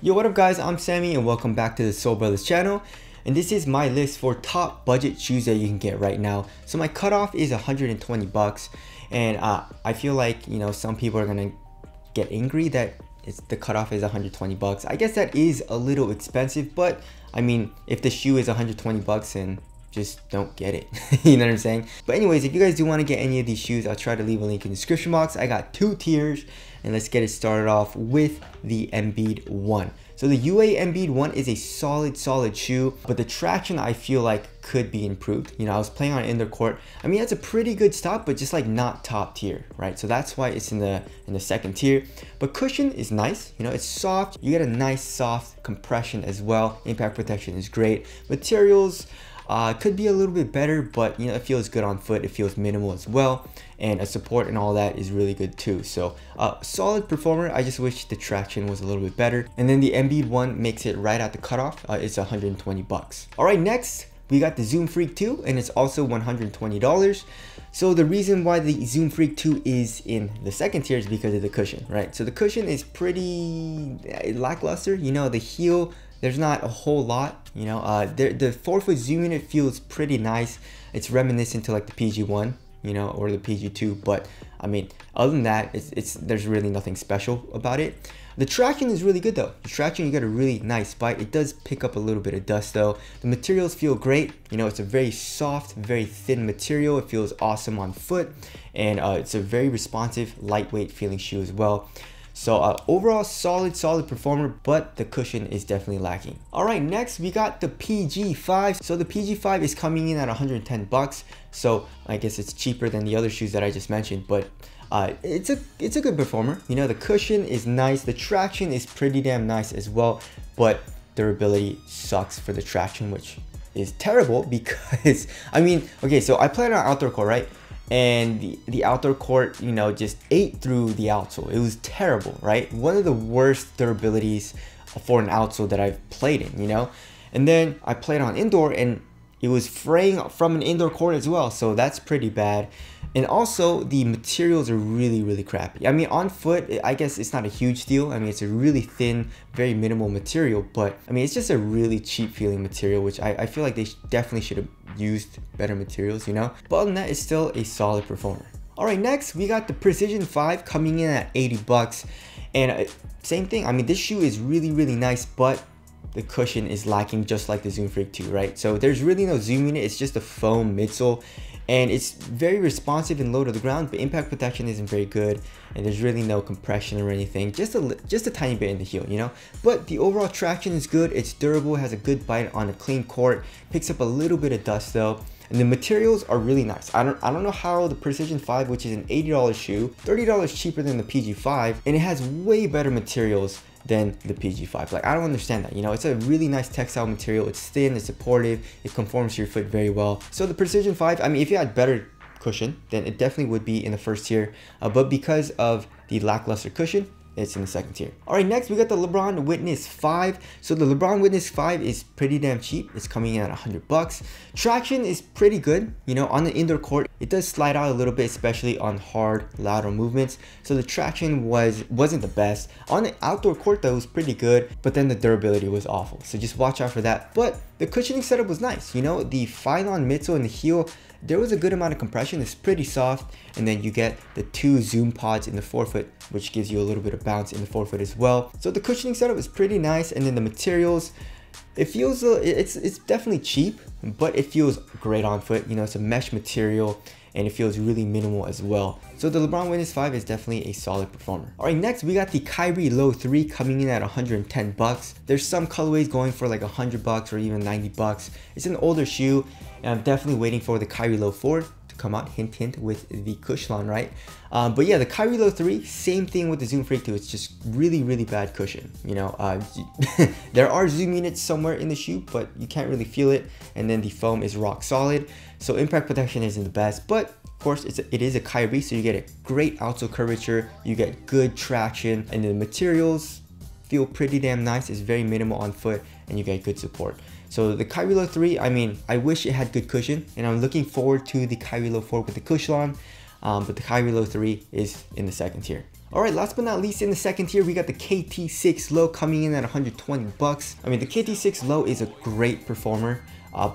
Yo, what up guys, I'm Sammy and welcome back to the Soul Brothers channel. And this is my list for top budget shoes that you can get right now. So my cutoff is 120 bucks, and I feel like, you know, some people are gonna get angry that the cutoff is 120 bucks. I guess that is a little expensive, but I mean, if the shoe is 120 bucks, and just don't get it. You know what I'm saying? But anyways, if you guys do want to get any of these shoes, I'll try to leave a link in the description box. I got two tiers, and let's get it started off with the Embiid One. So the UA Embiid One is a solid shoe, but the traction I feel like could be improved. You know, I was playing on indoor court. I mean, that's a pretty good stop, but just like not top tier, right? So that's why it's in the second tier. But cushion is nice. You know, it's soft. You get a nice soft compression as well. Impact protection is great. Materials could be a little bit better, but you know, it feels good on foot. It feels minimal as well, and a support and all that is really good too. So solid performer. I just wish the traction was a little bit better. And then the Embiid One makes it right at the cutoff. It's 120 bucks. All right, next we got the Zoom Freak 2, and it's also $120. So the reason why the Zoom Freak 2 is in the second tier is because of the cushion, right? So the cushion is pretty lackluster. You know, the heel, there's not a whole lot, you know. The forefoot zoom unit feels pretty nice. It's reminiscent to like the PG1, you know, or the PG2, but I mean, other than that, there's really nothing special about it. The traction is really good though. The traction, you get a really nice bite. It does pick up a little bit of dust though. The materials feel great. You know, it's a very soft, very thin material. It feels awesome on foot, and it's a very responsive, lightweight feeling shoe as well. So overall, solid performer, but the cushion is definitely lacking. All right, next we got the PG5. So the PG5 is coming in at 110 bucks. So I guess it's cheaper than the other shoes that I just mentioned, but it's a good performer. You know, the cushion is nice. The traction is pretty damn nice as well, but durability sucks for the traction, which is terrible because, I mean, okay, so I played on outdoor court, right? And the outdoor court, you know, just ate through the outsole. It was terrible, right? One of the worst durabilities for an outsole that I've played in, you know? And then I played on indoor, and it was fraying from an indoor court as well, so that's pretty bad. And also, the materials are really crappy. I mean, on foot, I guess it's not a huge deal. I mean, it's a really thin, very minimal material, but I mean, it's just a really cheap feeling material, which I feel like they definitely should have used better materials, you know? But other than that, it's still a solid performer. All right, next we got the Precision 5 coming in at 80 bucks. And same thing. I mean, this shoe is really nice, but the cushion is lacking, just like the Zoom Freak 2, right? So there's really no zoom unit. It's just a foam midsole, and it's very responsive and low to the ground, but impact protection isn't very good, and there's really no compression or anything. Just a tiny bit in the heel, you know. But the overall traction is good. It's durable, has a good bite on a clean court, picks up a little bit of dust though. And the materials are really nice. I don't know how the Precision 5, which is an $80 shoe, $30 cheaper than the PG5, and it has way better materials than the PG5. Like, I don't understand that. You know, it's a really nice textile material. It's thin, it's supportive, it conforms to your foot very well. So the Precision 5, I mean, if you had better cushion, then it definitely would be in the first tier, but because of the lackluster cushion, it's in the second tier. All right, next we got the LeBron Witness 5. So the LeBron Witness 5 is pretty damn cheap. It's coming in at 100 bucks. Traction is pretty good. You know, on the indoor court, it does slide out a little bit, especially on hard lateral movements. So the traction wasn't the best. On the outdoor court though, it was pretty good, but then the durability was awful. So just watch out for that. But the cushioning setup was nice. You know, the Phylon midsole and the heel, there was a good amount of compression. It's pretty soft, and then you get the two zoom pods in the forefoot, which gives you a little bit of bounce in the forefoot as well. So the cushioning setup is pretty nice, and then the materials, it feels it's definitely cheap, but it feels great on foot. You know, it's a mesh material, and it feels really minimal as well. So the LeBron Witness 5 is definitely a solid performer. All right, next we got the Kyrie Low 3 coming in at 110 bucks. There's some colorways going for like 100 bucks or even 90 bucks. It's an older shoe, and I'm definitely waiting for the Kyrie Low 4 to come out, hint with the cushion, right? But yeah, the Kyrie Low 3, same thing with the Zoom Freak 2. It's just really bad cushion. You know, there are zoom units somewhere in the shoe, but you can't really feel it, and then the foam is rock solid. So impact protection isn't the best, but of course it is a Kyrie, so you get a great outsole curvature, you get good traction, and the materials feel pretty damn nice. It's very minimal on foot, and you get good support. So the Kyrie Low 3, I mean, I wish it had good cushion, and I'm looking forward to the Kyrie Low 4 with the cushion, but the Kyrie Low 3 is in the second tier. Alright, last but not least in the second tier, we got the Kt6 Low coming in at 120 bucks. I mean, the Kt6 Low is a great performer,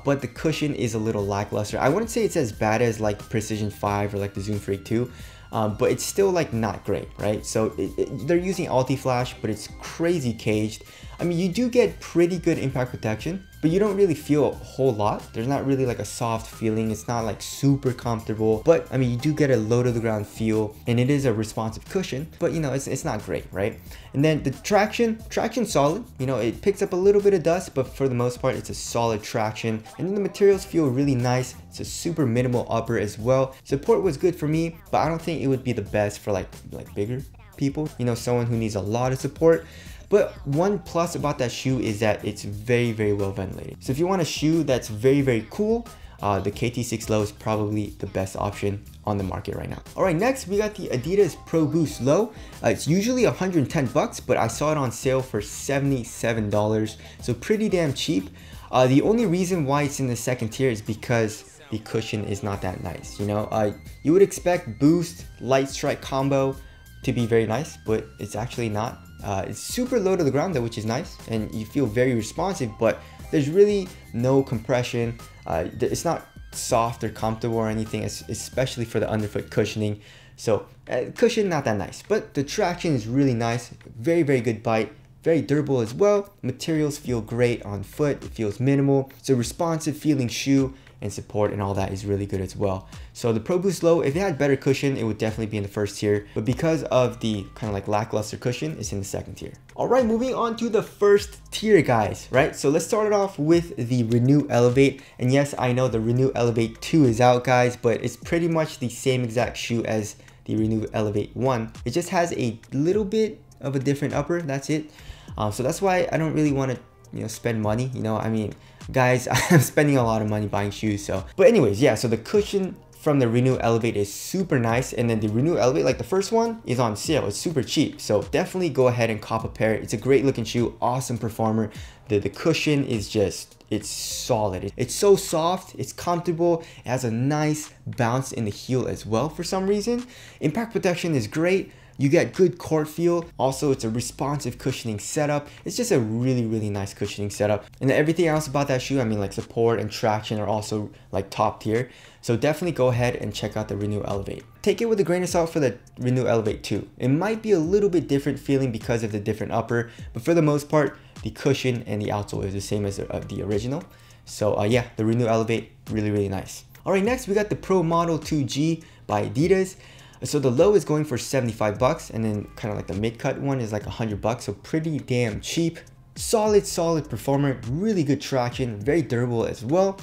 but the cushion is a little lackluster. I wouldn't say it's as bad as like Precision 5 or like the Zoom Freak 2, but it's still like not great, right? So they're using Ulti-Flash, but it's crazy caged. I mean, you do get pretty good impact protection, but you don't really feel a whole lot. There's not really like a soft feeling. It's not like super comfortable, but I mean, you do get a low to the ground feel, and it is a responsive cushion, but you know, it's not great, right? And then the traction's solid. You know, it picks up a little bit of dust, but for the most part, it's a solid traction. And then the materials feel really nice. It's a super minimal upper as well. Support was good for me, but I don't think it would be the best for like bigger people, you know, someone who needs a lot of support. But one plus about that shoe is that it's very, very well ventilated. So if you want a shoe that's very, very cool, the Kt6 Low is probably the best option on the market right now. All right, next we got the Adidas Pro Boost Low. It's usually 110 bucks, but I saw it on sale for $77. So pretty damn cheap. The only reason why it's in the second tier is because the cushion is not that nice. You know, you would expect Boost Light Strike combo to be very nice, but it's actually not. It's super low to the ground though, which is nice, and you feel very responsive, but there's really no compression. It's not soft or comfortable or anything, especially for the underfoot cushioning. So cushion not that nice, but the traction is really nice. Very, very good bite. Very durable as well. Materials feel great on foot. It feels minimal. It's a responsive feeling shoe, and support and all that is really good as well. So the Pro Boost Low, if it had better cushion, it would definitely be in the first tier, but because of the kind of like lackluster cushion, it's in the second tier. All right, moving on to the first tier, guys, right? So let's start it off with the Renew Elevate. And yes, I know the Renew Elevate 2 is out, guys, but it's pretty much the same exact shoe as the Renew Elevate 1. It just has a little bit of a different upper, that's it. So that's why I don't really want to, you know, spend money. You know, I mean, guys, I'm spending a lot of money buying shoes. So, but anyways, yeah, so the cushion from the Renew Elevate is super nice, and then the Renew Elevate, like the first one, is on sale. It's super cheap, so definitely go ahead and cop a pair. It's a great looking shoe, awesome performer. The cushion is just, it's solid. It's so soft, it's comfortable, it has a nice bounce in the heel as well for some reason. Impact protection is great. You get good court feel. Also, it's a responsive cushioning setup. It's just a really, really nice cushioning setup. And then everything else about that shoe, I mean, like support and traction are also like top tier. So definitely go ahead and check out the Renew Elevate. Take it with a grain of salt for the Renew Elevate 2. It might be a little bit different feeling because of the different upper, but for the most part, the cushion and the outsole is the same as the original. So yeah, the Renew Elevate, really, really nice. All right, next we got the Pro Model 2G by Adidas. So the low is going for 75 bucks, and then kind of like the mid-cut one is like 100 bucks, so pretty damn cheap. Solid performer, really good traction, very durable as well.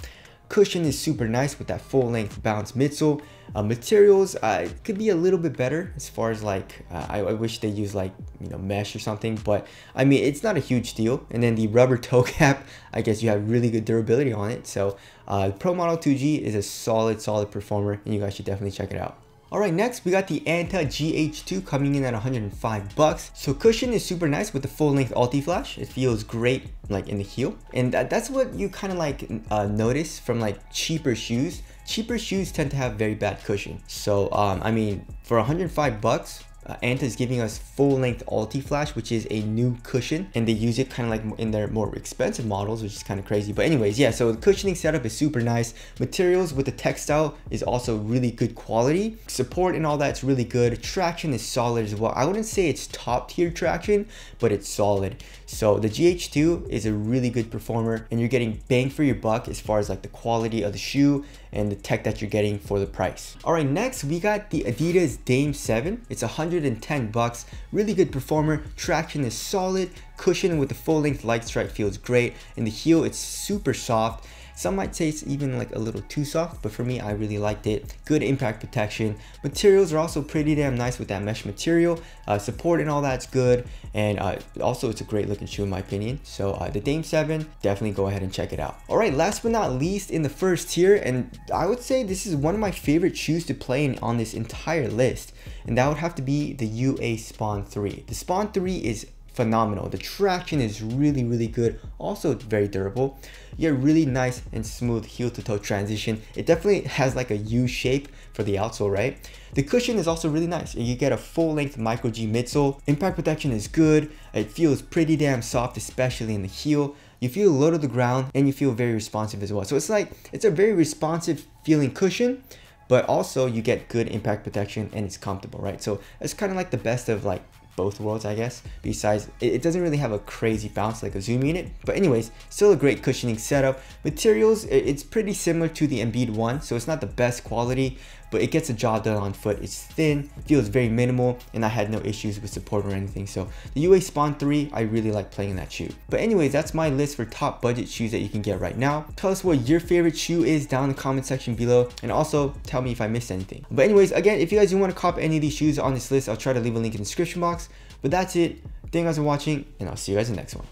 Cushion is super nice with that full-length bounce midsole. Materials could be a little bit better as far as like I wish they use like, you know, mesh or something, but I mean, it's not a huge deal. And then the rubber toe cap, I guess you have really good durability on it. So Pro Model 2G is a solid performer, and you guys should definitely check it out. All right, next we got the Anta Gh2 coming in at 105 bucks. So cushion is super nice with the full length Ulti-Flash. It feels great like in the heel. And that's what you kind of like notice from like cheaper shoes. Cheaper shoes tend to have very bad cushion. So I mean, for 105 bucks, Anta is giving us full-length Ulti-Flash, which is a new cushion, and they use it kind of like in their more expensive models, which is kind of crazy. But anyways, yeah, so the cushioning setup is super nice. Materials with the textile is also really good quality. Support and all that's really good. Traction is solid as well. I wouldn't say it's top tier traction, but it's solid. So the Gh2 is a really good performer, and you're getting bang for your buck as far as like the quality of the shoe and the tech that you're getting for the price. All right, next we got the Adidas Dame 7. It's 110 bucks. Really good performer. Traction is solid. Cushion with the full length light strike feels great. In the heel, it's super soft. Some might say it's even like a little too soft, but for me, I really liked it. Good impact protection. Materials are also pretty damn nice with that mesh material. Support and all that's good. And also it's a great looking shoe in my opinion. So the Dame 7, definitely go ahead and check it out. All right, last but not least in the first tier, and I would say this is one of my favorite shoes to play in on this entire list, and that would have to be the UA Spawn 3. The Spawn 3 is phenomenal. The traction is really good. Also very durable. You get really nice and smooth heel to toe transition. It definitely has like a U shape for the outsole, right? The cushion is also really nice. You get a full length micro G midsole. Impact protection is good. It feels pretty damn soft, especially in the heel. You feel low to the ground and you feel very responsive as well. So it's a very responsive feeling cushion, but also you get good impact protection and it's comfortable, right? So it's kind of like the best of like both worlds, I guess. Besides, it doesn't really have a crazy bounce like a Zoom unit, but anyways, still a great cushioning setup. Materials, it's pretty similar to the Embiid One, so it's not the best quality, but it gets the job done on foot. It's thin, feels very minimal, and I had no issues with support or anything. So the UA Spawn 3, I really like playing in that shoe. But anyways, that's my list for top budget shoes that you can get right now. Tell us what your favorite shoe is down in the comment section below, and also tell me if I missed anything. But anyways, again, if you guys do want to cop any of these shoes on this list, I'll try to leave a link in the description box. But that's it. Thank you guys for watching, and I'll see you guys in the next one.